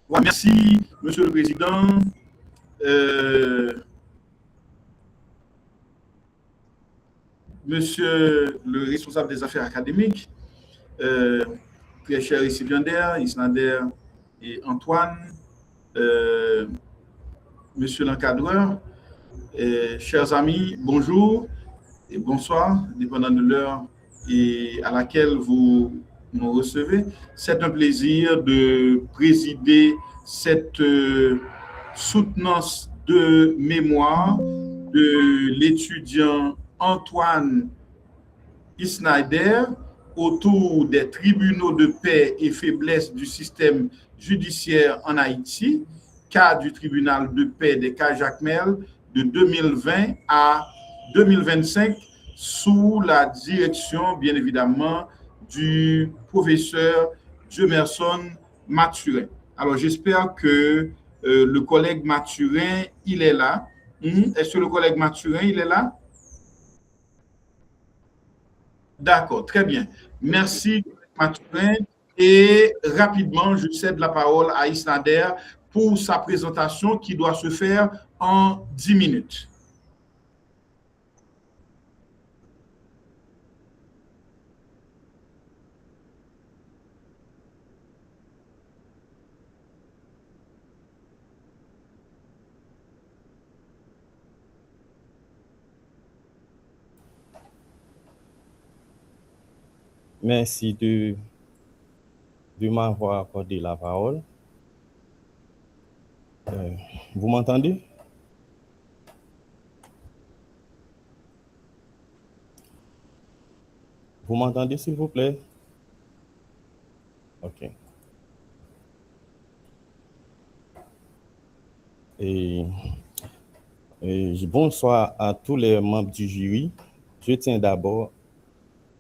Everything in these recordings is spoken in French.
Voilà, merci, Monsieur le Président. Monsieur le responsable des affaires académiques, très cher récipiendaire, Islander et Antoine, Monsieur l'encadreur, chers amis, bonjour et bonsoir, dépendant de l'heure et à laquelle vous nous recevez. C'est un plaisir de présider cette soutenance de mémoire de l'étudiant Antoine Snyder autour des tribunaux de paix et faiblesse du système judiciaire en Haïti, cas du tribunal de paix des Cajac-Mel de 2020 à 2025 sous la direction, bien évidemment, du professeur Jemerson Mathurin. Alors, j'espère que le collègue Mathurin, il est là. Est-ce que le collègue Mathurin, il est là? D'accord, très bien. Merci, Mathurin. Et rapidement, je cède la parole à Isnader pour sa présentation qui doit se faire en 10 minutes. Merci de m'avoir accordé la parole. Vous m'entendez? Vous m'entendez, s'il vous plaît? OK. Et bonsoir à tous les membres du jury. Je tiens d'abord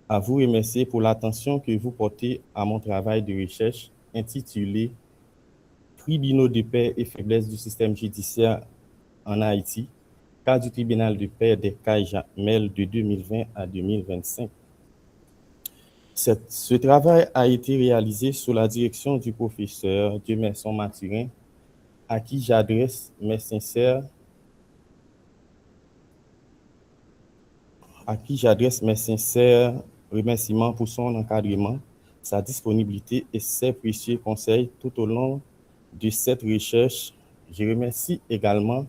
à vous remercier pour l'attention que vous portez à mon travail de recherche intitulé Tribunaux de paix et faiblesse du système judiciaire en Haïti, cas du tribunal de paix des Cajac-Mel de 2020 à 2025. Ce travail a été réalisé sous la direction du professeur Jemerson Mathurin, à qui j'adresse mes sincères remerciements pour son encadrement, sa disponibilité et ses précieux conseils tout au long de cette recherche. Je remercie également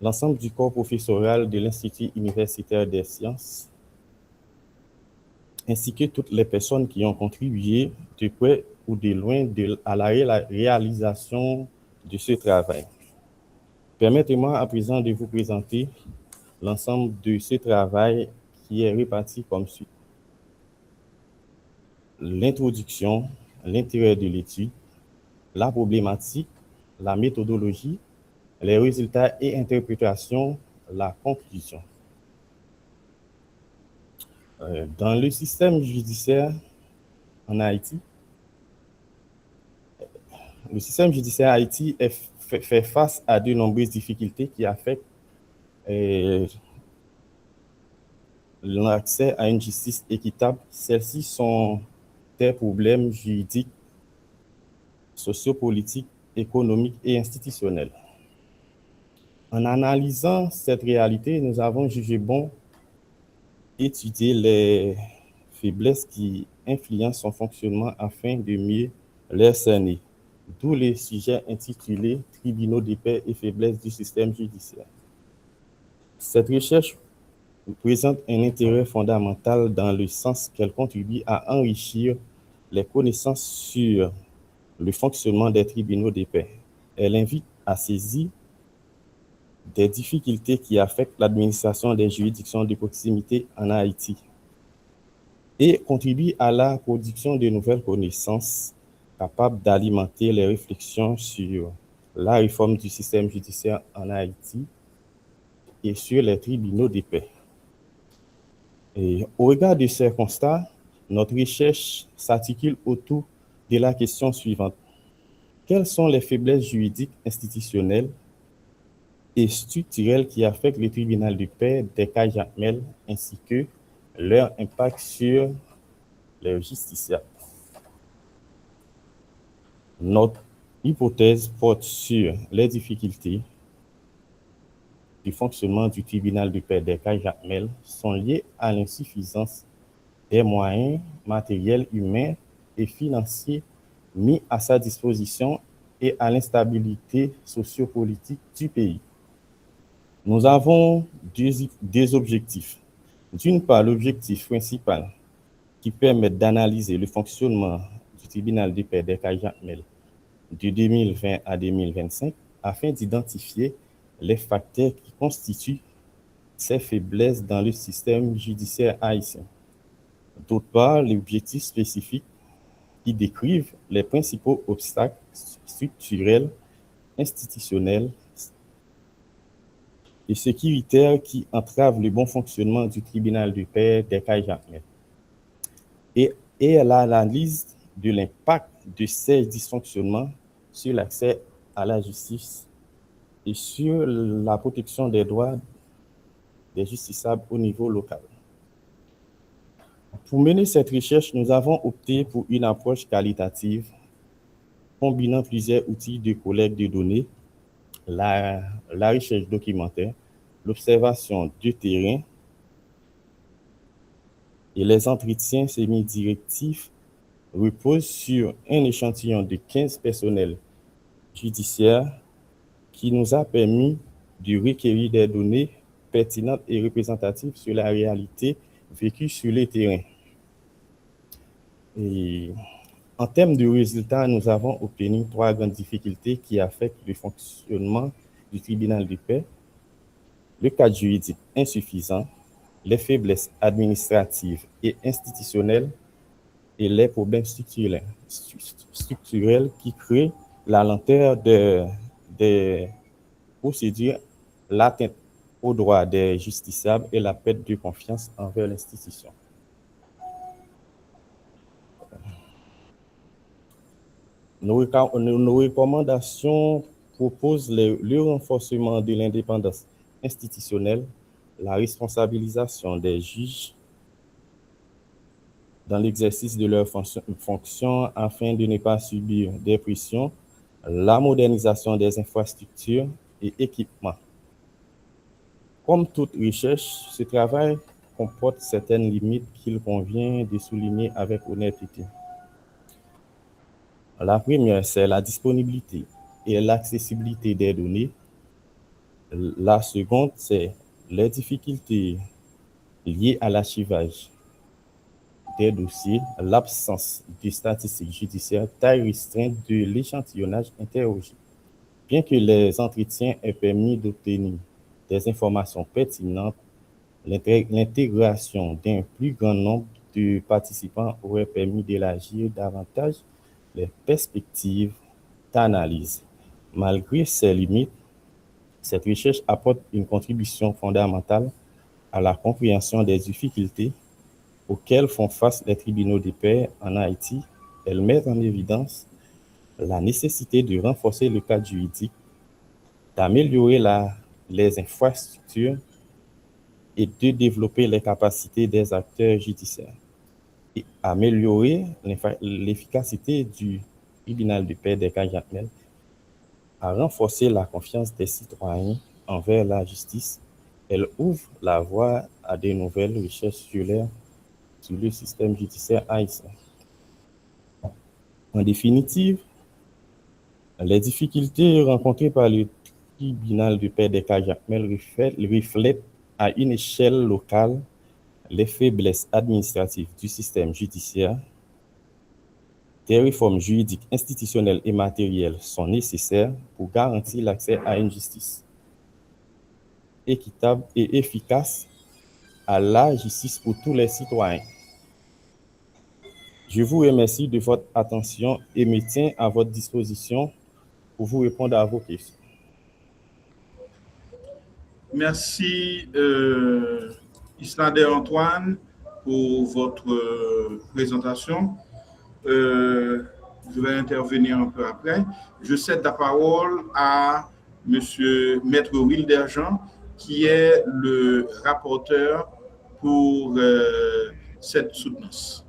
l'ensemble du corps professoral de l'Institut universitaire des sciences, ainsi que toutes les personnes qui ont contribué de près ou de loin à la réalisation de ce travail. Permettez-moi à présent de vous présenter l'ensemble de ce travail qui est réparti comme suit. L'introduction, l'intérêt de l'étude, la problématique, la méthodologie, les résultats et interprétations, la conclusion. Dans le système judiciaire en Haïti, le système judiciaire en Haïti fait face à de nombreuses difficultés qui affectent l'accès à une justice équitable. Celles-ci sont des problèmes juridiques, sociopolitiques, économiques et institutionnels. En analysant cette réalité, nous avons jugé bon étudier les faiblesses qui influencent son fonctionnement afin de mieux les cerner, d'où le sujet intitulé « Tribunaux de paix et faiblesses du système judiciaire ». Cette recherche présente un intérêt fondamental dans le sens qu'elle contribue à enrichir les connaissances sur le fonctionnement des tribunaux de paix. Elle invite à saisir des difficultés qui affectent l'administration des juridictions de proximité en Haïti et contribue à la production de nouvelles connaissances capables d'alimenter les réflexions sur la réforme du système judiciaire en Haïti et sur les tribunaux de paix. Et au regard de ces constats, notre recherche s'articule autour de la question suivante. Quelles sont les faiblesses juridiques, institutionnelles et structurelles qui affectent le tribunal de paix des Cajac-Mel ainsi que leur impact sur les justiciables? Notre hypothèse porte sur les difficultés du fonctionnement du tribunal de paix des Cayes-Jacmel sont liées à l'insuffisance des moyens matériels, humains et financiers mis à sa disposition et à l'instabilité sociopolitique du pays. Nous avons deux objectifs. D'une part, l'objectif principal qui permet d'analyser le fonctionnement du tribunal de paix des Cayes-Jacmel de 2020 à 2025 afin d'identifier les facteurs qui constituent ces faiblesses dans le système judiciaire haïtien. D'autre part, l'objectif spécifique qui décrivent les principaux obstacles structurels, institutionnels et sécuritaires qui entravent le bon fonctionnement du tribunal de paix des Cayes-Jacmel et l'analyse de l'impact de ces dysfonctionnements sur l'accès à la justice et sur la protection des droits des justiciables au niveau local. Pour mener cette recherche, nous avons opté pour une approche qualitative combinant plusieurs outils de collecte de données, la recherche documentaire, l'observation du terrain et les entretiens semi-directifs reposent sur un échantillon de 15 personnels judiciaires qui nous a permis de recueillir des données pertinentes et représentatives sur la réalité vécue sur le terrain. Et en termes de résultats, nous avons obtenu 3 grandes difficultés qui affectent le fonctionnement du tribunal de paix: le cadre juridique insuffisant, les faiblesses administratives et institutionnelles et les problèmes structurels qui créent la lenteur des procédures, l'atteinte aux droits des justiciables et la perte de confiance envers l'institution. Nos recommandations proposent le renforcement de l'indépendance institutionnelle, la responsabilisation des juges dans l'exercice de leurs fonctions afin de ne pas subir des pressions, la modernisation des infrastructures et équipements. Comme toute recherche, ce travail comporte certaines limites qu'il convient de souligner avec honnêteté. La première, c'est la disponibilité et l'accessibilité des données. La seconde, c'est les difficultés liées à l'archivage des dossiers, l'absence de statistiques judiciaires, taille restreinte de l'échantillonnage interrogé. Bien que les entretiens aient permis d'obtenir des informations pertinentes, l'intégration d'un plus grand nombre de participants aurait permis d'élargir davantage les perspectives d'analyse. Malgré ces limites, cette recherche apporte une contribution fondamentale à la compréhension des difficultés auxquelles font face les tribunaux de paix en Haïti. Elle met en évidence la nécessité de renforcer le cadre juridique, d'améliorer les infrastructures et de développer les capacités des acteurs judiciaires et améliorer l'efficacité du tribunal de paix des Cayes-Jacmel, à renforcer la confiance des citoyens envers la justice. Elle ouvre la voie à de nouvelles recherches sur le système judiciaire haïtien. En définitive, les difficultés rencontrées par le tribunal de paix des Cayes-Jacmel reflètent à une échelle locale les faiblesses administratives du système judiciaire. Des réformes juridiques, institutionnelles et matérielles sont nécessaires pour garantir l'accès à une justice équitable et efficace, à la justice pour tous les citoyens. Je vous remercie de votre attention et me tiens à votre disposition pour vous répondre à vos questions. Merci Isnader Antoine pour votre présentation. Je vais intervenir un peu après. Je cède la parole à Monsieur Maître Wilder-Jean, qui est le rapporteur pour cette soutenance.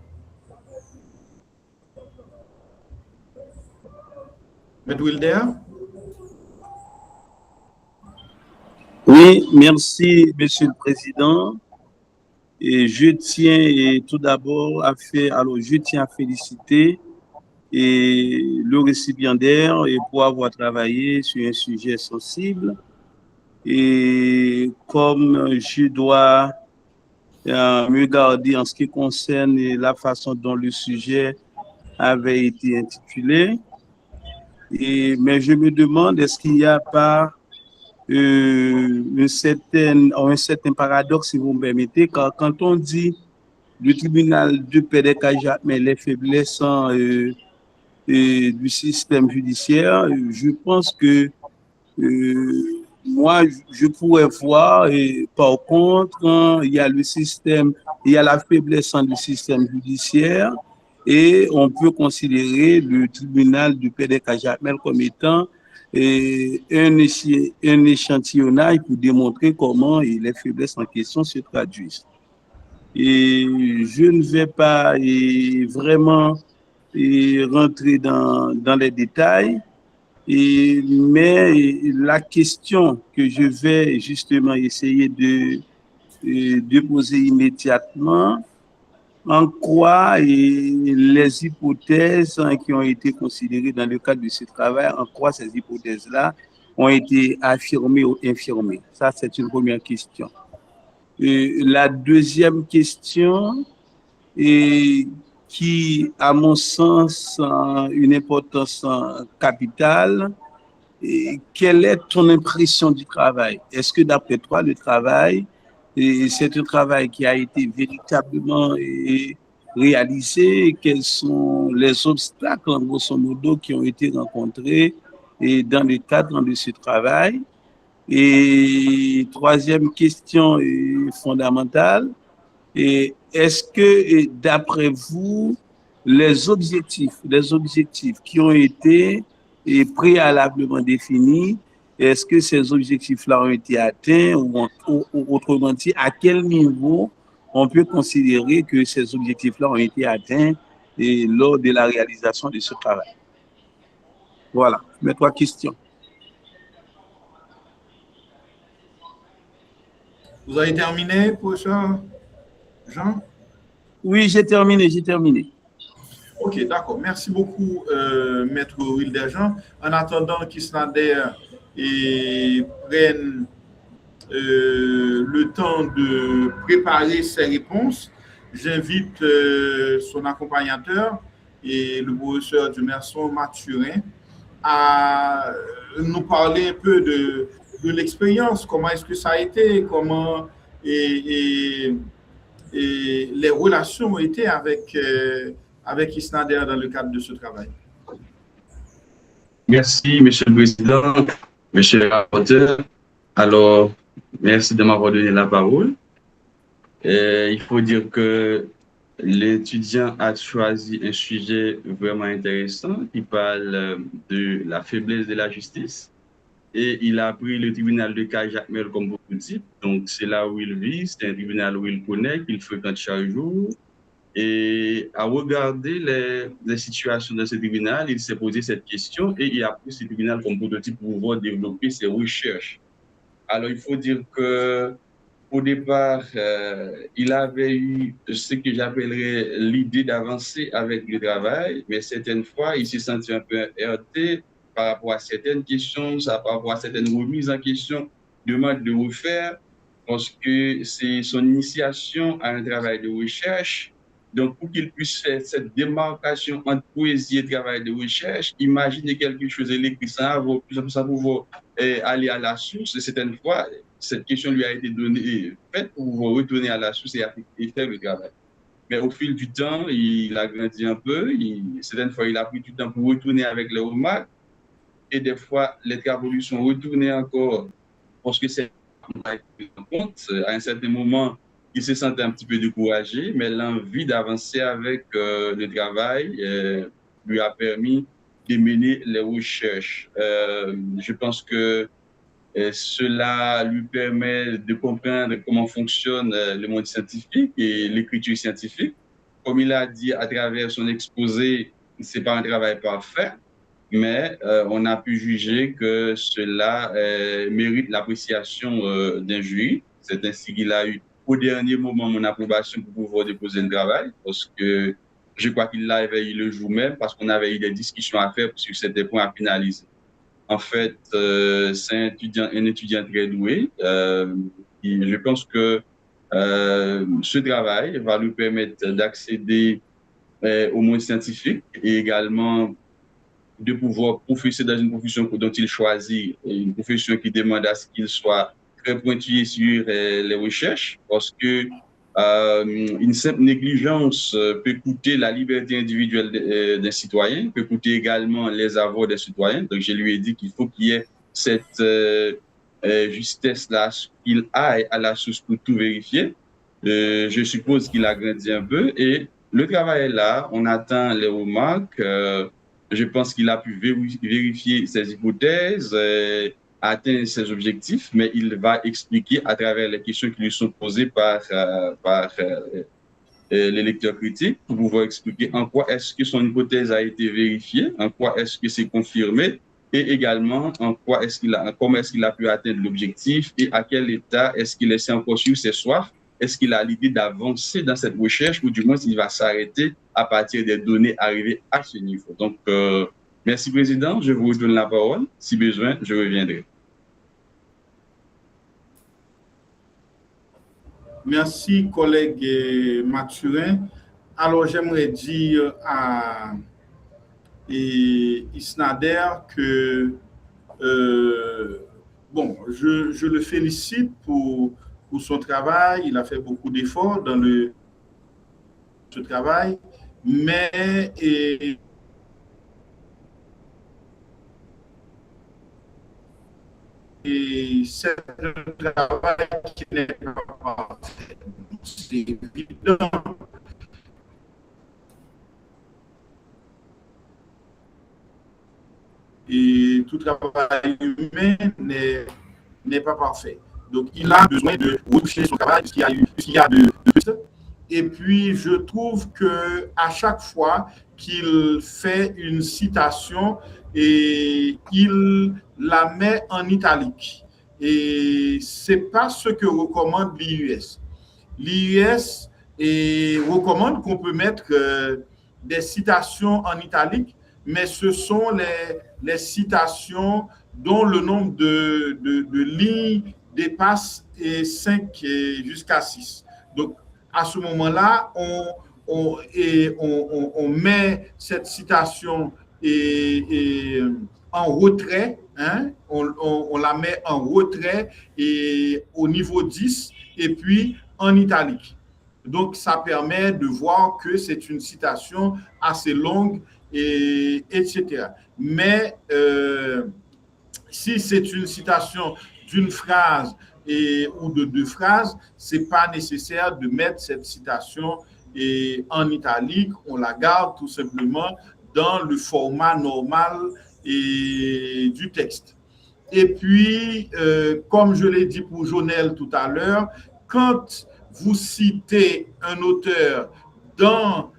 Maître Wilder? Oui, merci, Monsieur le Président. Et je tiens tout d'abord je tiens à féliciter le récipiendaire et pour avoir travaillé sur un sujet sensible. Et comme je dois me garder en ce qui concerne la façon dont le sujet avait été intitulé, mais je me demande, est-ce qu'il n'y a pas un certain paradoxe, si vous me permettez, quand on dit le tribunal de paix des Cajat, mais les faiblesses du système judiciaire, je pense que moi, je pourrais voir, par contre, il y a il y a la faiblesse du système judiciaire et on peut considérer le tribunal de paix des Cajat comme étant un échantillonnage pour démontrer comment les faiblesses en question se traduisent. Et je ne vais pas vraiment rentrer dans les détails, mais la question que je vais justement essayer de poser immédiatement, en quoi les hypothèses qui ont été considérées dans le cadre de ce travail, en quoi ces hypothèses-là ont été affirmées ou infirmées? Ça, c'est une première question. La deuxième question, qui, à mon sens, a une importance capitale, quelle est ton impression du travail? Est-ce que d'après toi, le travail, c'est un travail qui a été véritablement réalisé? Quels sont les obstacles, en grosso modo, qui ont été rencontrés dans le cadre de ce travail? Et troisième question fondamentale, est-ce que, d'après vous, les objectifs qui ont été préalablement définis, est-ce que ces objectifs-là ont été atteints ou autrement dit, à quel niveau on peut considérer que ces objectifs-là ont été atteints lors de la réalisation de ce travail? Voilà, mes trois questions. Vous avez terminé, professeur Jean? Oui, j'ai terminé. Ok, d'accord. Merci beaucoup, Maître Wilder Jean. En attendant qu'Isnader prenne le temps de préparer ses réponses, j'invite son accompagnateur et le professeur Dumerson Mathurin à nous parler un peu de l'expérience, comment est-ce que ça a été, comment et les relations ont été avec Isnader dans le cadre de ce travail. Merci, Monsieur le Président, Monsieur le rapporteur. Alors, merci de m'avoir donné la parole. Il faut dire que l'étudiant a choisi un sujet vraiment intéressant qui parle de la faiblesse de la justice. Et il a pris le tribunal de Cajat-Mel comme prototype. Donc, c'est là où il vit, c'est un tribunal où il connaît, qu'il fréquente chaque jour. Et à regarder les situations de ce tribunal, il s'est posé cette question et il a pris ce tribunal comme prototype pour pouvoir développer ses recherches. Alors, il faut dire que au départ, il avait eu ce que j'appellerais l'idée d'avancer avec le travail, mais certaines fois, il s'est senti un peu heurté par rapport à certaines questions, par rapport à certaines remises en question, demande de refaire, parce que c'est son initiation à un travail de recherche. Donc, pour qu'il puisse faire cette démarcation entre poésie et travail de recherche, imaginer quelque chose et l'écrire sans pouvoir aller à la source. Et certaines fois, cette question lui a été donnée, faite pour pouvoir retourner à la source et faire le travail. Mais au fil du temps, il a grandi un peu. Certaines fois, il a pris du temps pour retourner avec les remarques. Et des fois, les travaux lui sont retournés encore parce que c'est en compte. À un certain moment, il se sentait un petit peu découragé, mais l'envie d'avancer avec le travail lui a permis de mener les recherches. Je pense que cela lui permet de comprendre comment fonctionne le monde scientifique et l'écriture scientifique. Comme il a dit à travers son exposé, ce n'est pas un travail parfait, mais on a pu juger que cela mérite l'appréciation d'un jury. C'est ainsi qu'il a eu au dernier moment mon approbation pour pouvoir déposer le travail, parce que je crois qu'il l'avait eu le jour même, parce qu'on avait eu des discussions à faire sur certains points à finaliser. En fait, c'est un étudiant très doué. Et je pense que ce travail va lui permettre d'accéder au monde scientifique et également de pouvoir professer dans une profession dont il choisit, une profession qui demande à ce qu'il soit très pointillé sur les recherches, parce que une simple négligence peut coûter la liberté individuelle d'un citoyen, peut coûter également les avoirs des citoyens. Donc, je lui ai dit qu'il faut qu'il y ait cette justesse-là, qu'il aille à la source pour tout vérifier. Je suppose qu'il a grandi un peu et le travail est là. On attend les remarques. Je pense qu'il a pu vérifier ses hypothèses, atteindre ses objectifs, mais il va expliquer à travers les questions qui lui sont posées par les lecteurs critiques pour pouvoir expliquer en quoi est-ce que son hypothèse a été vérifiée, en quoi est-ce que c'est confirmé, et également en quoi comment est-ce qu'il a pu atteindre l'objectif et à quel état est-ce qu'il essaie encore sur ses soifs. Est-ce qu'il a l'idée d'avancer dans cette recherche ou du moins il va s'arrêter à partir des données arrivées à ce niveau? Donc, merci, Président. Je vous redonne la parole. Si besoin, je reviendrai. Merci, collègue Mathurin. Alors, j'aimerais dire à Isnader que, bon, je le félicite pour son travail. Il a fait beaucoup d'efforts dans ce travail, mais c'est un travail qui n'est pas parfait. C'est évident. Et tout travail humain n'est pas parfait. Donc, il a besoin de retoucher son travail, puisqu'il y a de et puis, je trouve qu'à chaque fois qu'il fait une citation, et il la met en italique. Et ce n'est pas ce que recommande l'IUS. L'IUS recommande qu'on peut mettre des citations en italique, mais ce sont les citations dont le nombre de lignes dépasse 5 jusqu'à 6. Donc, à ce moment-là, on met cette citation en retrait, hein? On la met en retrait et au niveau 10 et puis en italique. Donc, ça permet de voir que c'est une citation assez longue, etc. Mais si c'est une citation d'une phrase ou de 2 phrases, ce n'est pas nécessaire de mettre cette citation en italique. On la garde tout simplement dans le format normal du texte. Et puis, comme je l'ai dit pour Jonel tout à l'heure, quand vous citez un auteur dans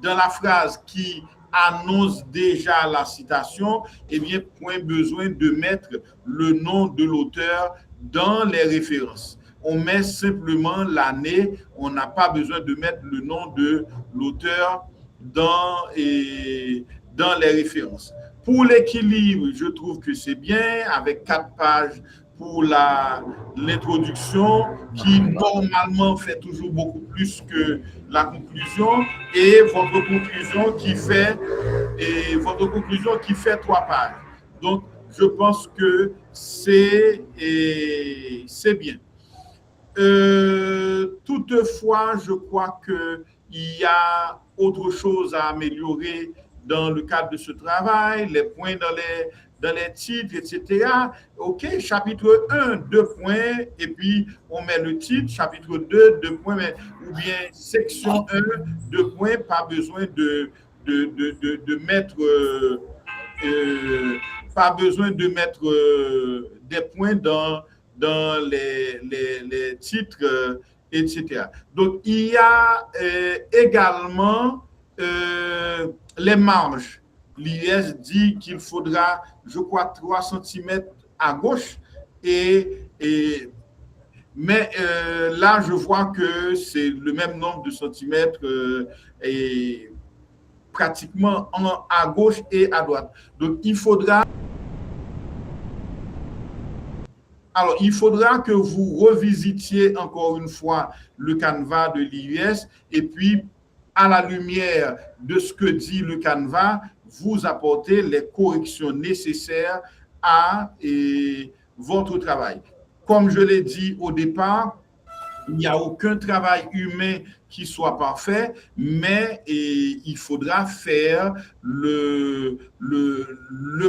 la phrase qui annonce déjà la citation, eh bien, point besoin de mettre le nom de l'auteur dans les références. On met simplement l'année, on n'a pas besoin de mettre le nom de l'auteur dans les références. Pour l'équilibre, je trouve que c'est bien, avec 4 pages pour l'introduction, qui normalement fait toujours beaucoup plus que la conclusion, et votre conclusion qui fait 3 pages. Donc, je pense que c'est bien. Toutefois, je crois qu'il y a autre chose à améliorer dans le cadre de ce travail, les points dans les titres, etc. OK, chapitre 1, 2 points, et puis on met le titre, chapitre 2, 2 points, ou bien section 1, 2 points, pas besoin de mettre des points dans les titres, etc. Donc, il y a également les marges. l'IS dit qu'il faudra, je crois, 3 cm à gauche. Mais là, je vois que c'est le même nombre de centimètres et pratiquement à gauche et à droite. Donc, il faudra que vous revisitiez encore une fois le canevas de l'IUS et puis, à la lumière de ce que dit le canevas, vous apportez les corrections nécessaires à votre travail. Comme je l'ai dit au départ, il n'y a aucun travail humain qui soit parfait, mais il faudra faire le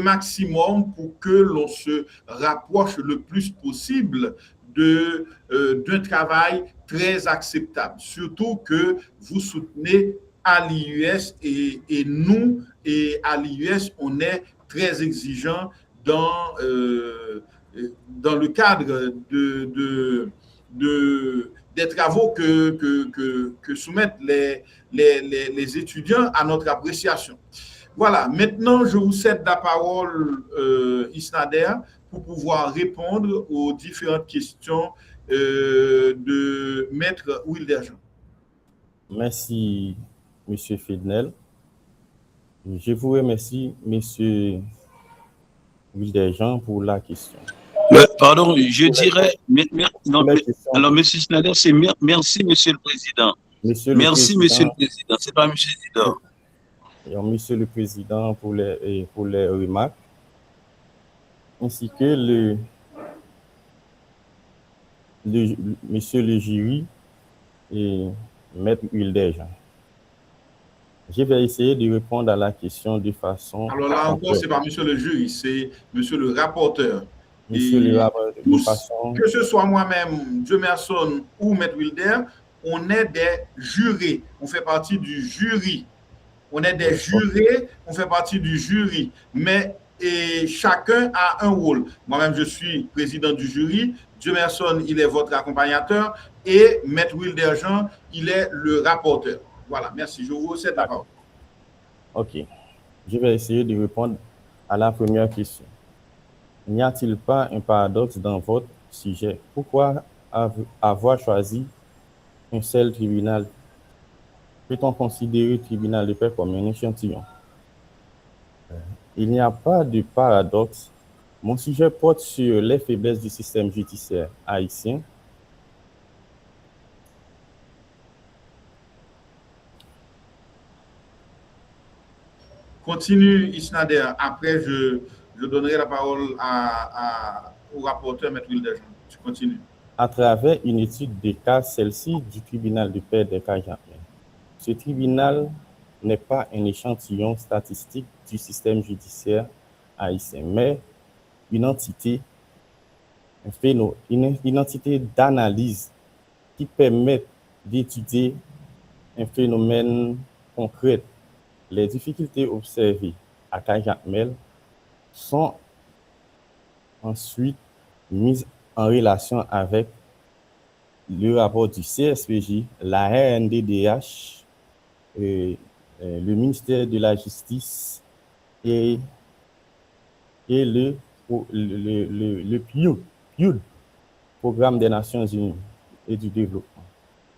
maximum pour que l'on se rapproche le plus possible d'un travail très acceptable. Surtout que vous soutenez à l'IUS et nous, et à l'IUS, on est très exigeant dans le cadre des travaux que soumettent les étudiants à notre appréciation. Voilà, maintenant je vous cède la parole, Isnader, pour pouvoir répondre aux différentes questions de Maître Wilderjean. Merci, M. Fidnel. Je vous remercie, M. Wilderjean, pour la question. Pardon, je dirais, alors M. Schneider, c'est merci, Monsieur le Président. Monsieur le Président, c'est pas M. Zidore. Monsieur le Président, pour les remarques, ainsi que Monsieur le jury et Maître Wilderjean. Je vais essayer de répondre à la question de façon... Alors là encore, c'est pas Monsieur le jury, c'est Monsieur le rapporteur. Monsieur le rapporteur, de façon... Que ce soit moi-même, Jemerson ou Maître Wilder, on est des jurés. On fait partie du jury. On est des jurés, on fait partie du jury. Mais chacun a un rôle. Moi-même, je suis président du jury. Jemerson, il est votre accompagnateur. Et Maître Wilderjean, il est le rapporteur. Voilà, merci. Je vous cède la parole. OK. Je vais essayer de répondre à la première question. N'y a-t-il pas un paradoxe dans votre sujet? Pourquoi avoir choisi un seul tribunal? Peut-on considérer le tribunal de paix comme un échantillon? Il n'y a pas de paradoxe. Mon sujet porte sur les faiblesses du système judiciaire haïtien. Continue, Isnader. Après, je donnerai la parole au rapporteur, M. Wilderjean. Tu continues. À travers une étude des cas, celle-ci du tribunal de paix des Cajapin. Ce tribunal n'est pas un échantillon statistique du système judiciaire haïtien, mais une entité, une entité d'analyse qui permet d'étudier un phénomène concret. Les difficultés observées à Cajapmel sont ensuite mises en relation avec le rapport du CSPJ, la RNDDH, le ministère de la Justice et le PIUD, Programme des Nations Unies et du Développement,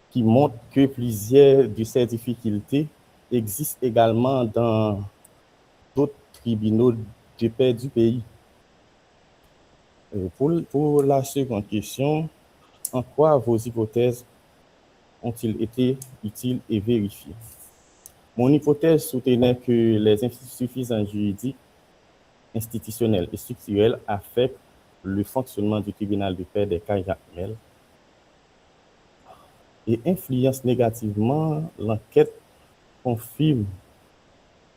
qui montre que plusieurs de ces difficultés existent également dans d'autres tribunaux de paix du pays. Pour la seconde question, en quoi vos hypothèses ont-ils été utiles et vérifiées? Mon hypothèse soutenait que les insuffisances juridiques, institutionnelles et structurelles affectent le fonctionnement du tribunal de paix des Cajapmel et influencent négativement l'enquête. Confirme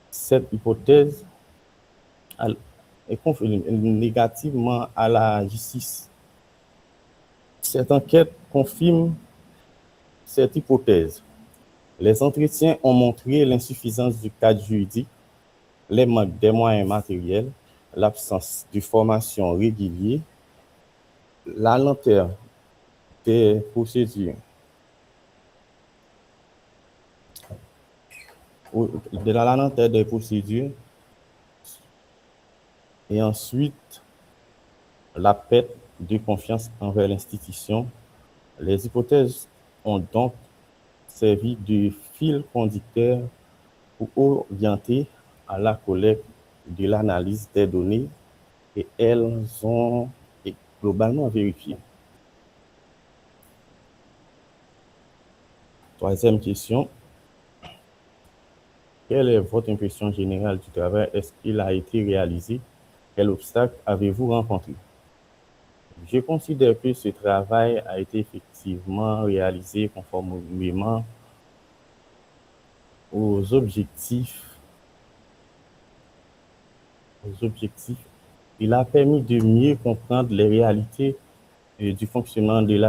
cette hypothèse et confirme négativement à la justice. Cette enquête confirme cette hypothèse. Les entretiens ont montré l'insuffisance du cadre juridique, les manques des moyens matériels, l'absence de formation régulière, la lenteur des procédures. De la lenteur des procédures Et ensuite, la perte de confiance envers l'institution. Les hypothèses ont donc servi de fil conducteur pour orienter à la collecte de l'analyse des données et elles ont été globalement vérifiées. Troisième question. Quelle est votre impression générale du travail? Est-ce qu'il a été réalisé? Quel obstacle avez-vous rencontré? Je considère que ce travail a été effectivement réalisé conformément aux objectifs. Il a permis de mieux comprendre les réalités du fonctionnement du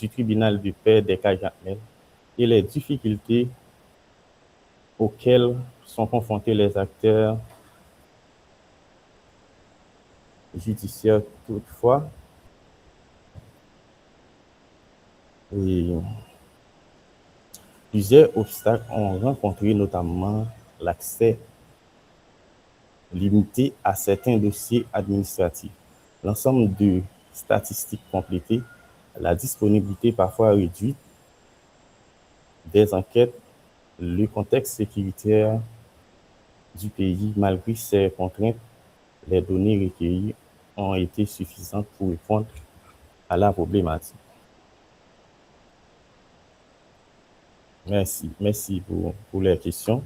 tribunal de paix des Cas-Jacmel et les difficultés auxquelles sont confrontés les acteurs judiciaires. Toutefois, plusieurs obstacles ont rencontré, notamment l'accès limité à certains dossiers administratifs, l'ensemble de statistiques complétées, la disponibilité parfois réduite des enquêtes, le contexte sécuritaire du pays. Malgré ces contraintes, les données recueillies ont été suffisantes pour répondre à la problématique. Merci pour les questions.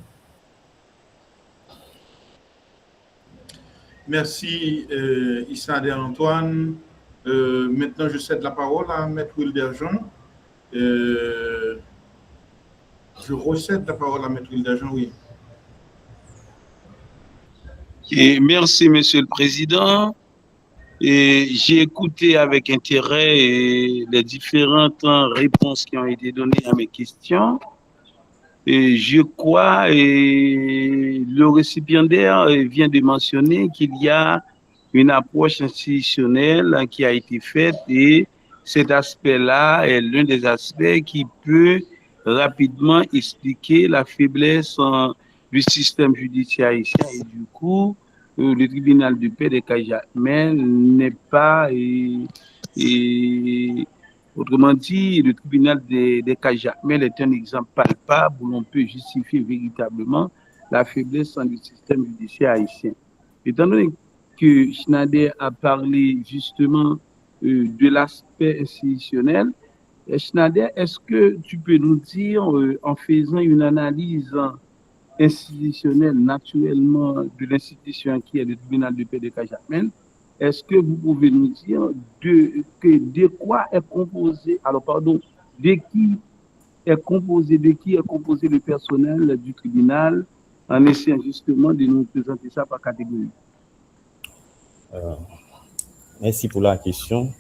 Merci Isnader Antoine. Maintenant, je cède la parole à Maître Wilder-Jean. Je recède la parole à Maître Wilder-Jean, oui. Et merci, Monsieur le Président. Et j'ai écouté avec intérêt les différentes réponses qui ont été données à mes questions. Et je crois, et le récipiendaire vient de mentionner qu'il y a une approche institutionnelle qui a été faite et cet aspect-là est l'un des aspects qui peut rapidement expliquer la faiblesse du système judiciaire haïtien et du coup, le tribunal de paix des Cas-Jacmel n'est pas, autrement dit, le tribunal des Cas-Jacmel est un exemple palpable où l'on peut justifier véritablement la faiblesse du système judiciaire haïtien. Étant donné que Schneider a parlé justement de l'aspect institutionnel, Schneider, est-ce que tu peux nous dire, en faisant une analyse institutionnelle naturellement de l'institution qui est le tribunal de paix de Cas-Jacmel, est-ce que vous pouvez nous dire de quoi est composé, de qui est composé le personnel du tribunal, en essayant justement de nous présenter ça par catégorie? Merci pour la question.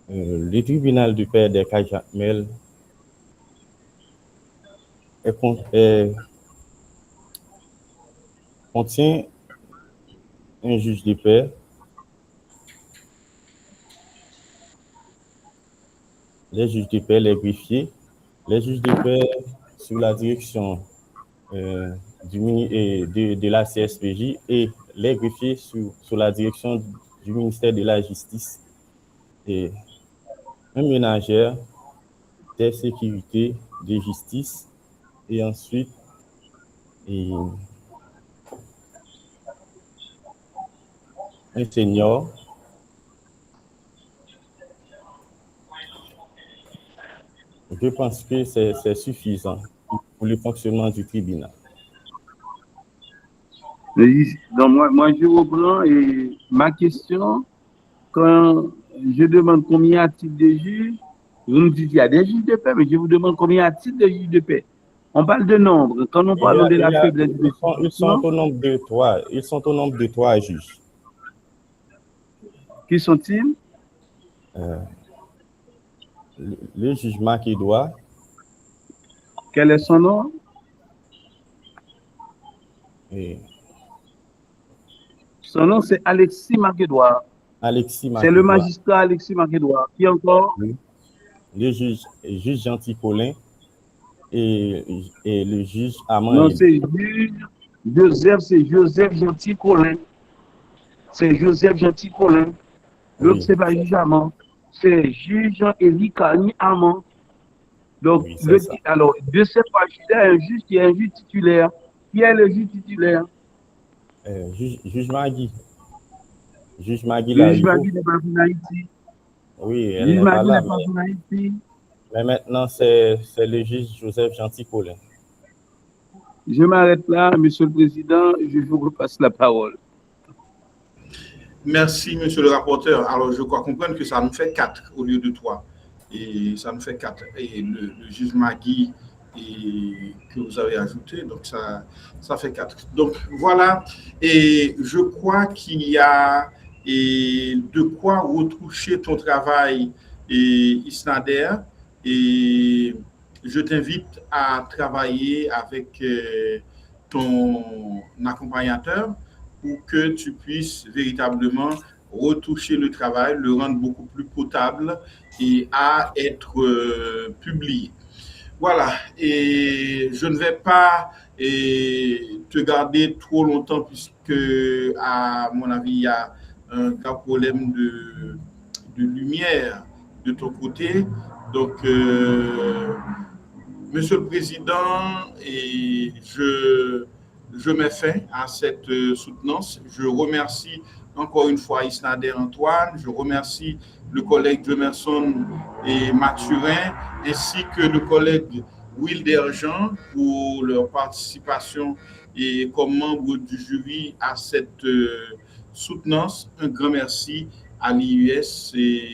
Le tribunal de paix des Cas-Jacmel contient un juge de paix, les juges de paix, les greffiers, les juges de paix sous la direction de la CSPJ et les greffiers sous la direction du ministère de la Justice, et un ménagère des sécurités, de justice, et ensuite un senior, je pense que c'est suffisant pour le fonctionnement du tribunal. Donc moi je reprends et ma question, quand je demande combien y a-t-il de juges, vous me dites qu'il y a des juges de paix, mais je vous demande combien y a-t-il de juges de paix. On parle de nombre. Quand nous parlons de la faiblesse de ils sont au nombre de 3. Ils sont au nombre de 3 juges. Qui sont-ils? Le juge Marc-Edouard. Quel est son nom? Son nom, c'est Alexis Marc-Edouard. C'est le magistrat Alexis Marc-Edouard. Qui encore? Oui. Le juge Gentil-Colin et le juge Amand. Non, c'est Joseph Gentil-Colin. c'est Joseph Gentil-Colin. L'autre, Oui. c'est pas juge Amand, c'est juge Jean-Élie Carny Amand. Donc, Oui, c'est ça. alors, de ces trois juges-là, un juge qui est un juge titulaire. Qui est le juge titulaire? Juge Magui. Juge Magui Le juge Larivo. Magui n'est pas venu en Haïti. Oui, Le elle juge n'est pas Magui là, n'est pas venu en Haïti. mais maintenant, c'est le juge Joseph Gentil-Colin. Je m'arrête là, Monsieur le Président, je vous repasse la parole. Merci, monsieur le rapporteur. Alors, je crois comprendre que ça nous fait 4 au lieu de 3. Et ça nous fait 4. Et le juge Magui que vous avez ajouté, donc ça fait 4. Donc, voilà. Et je crois qu'il y a de quoi retoucher ton travail, Isnader. Et je t'invite à travailler avec ton accompagnateur pour que tu puisses véritablement retoucher le travail, le rendre beaucoup plus potable et à être publié. Voilà, et je ne vais pas te garder trop longtemps puisque, à mon avis, il y a un grand problème de lumière de ton côté. Donc, Monsieur le Président, et je mets fin à cette soutenance. Je remercie encore une fois Isnader Antoine, je remercie le collègue Jemerson et Mathurin, ainsi que le collègue Wilder Jean pour leur participation et comme membre du jury à cette soutenance. Un grand merci à l'IUS et,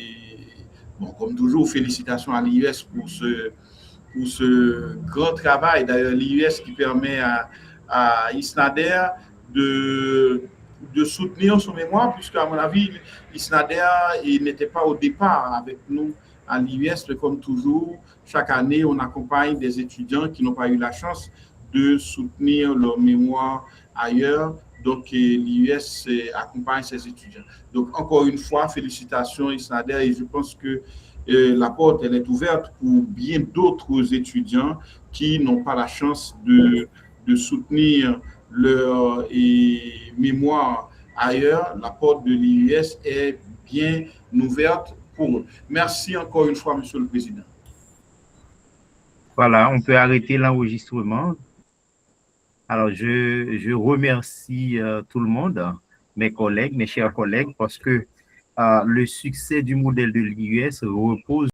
bon, comme toujours, félicitations à l'IUS pour ce grand travail. D'ailleurs, l'IUS qui permet à Isnader de soutenir son mémoire, puisque à mon avis, Isnader n'était pas au départ avec nous à l'IUS, mais comme toujours, chaque année, on accompagne des étudiants qui n'ont pas eu la chance de soutenir leur mémoire ailleurs. Donc, l'IUS accompagne ces étudiants. Donc, encore une fois, félicitations Isnader, et je pense que la porte elle est ouverte pour bien d'autres étudiants qui n'ont pas la chance de soutenir leur mémoire ailleurs. La porte de l'IUS est bien ouverte pour eux. Merci encore une fois, Monsieur le Président. Voilà, on peut arrêter l'enregistrement. Alors, je remercie tout le monde, mes collègues, mes chers collègues, parce que le succès du modèle de l'IUS repose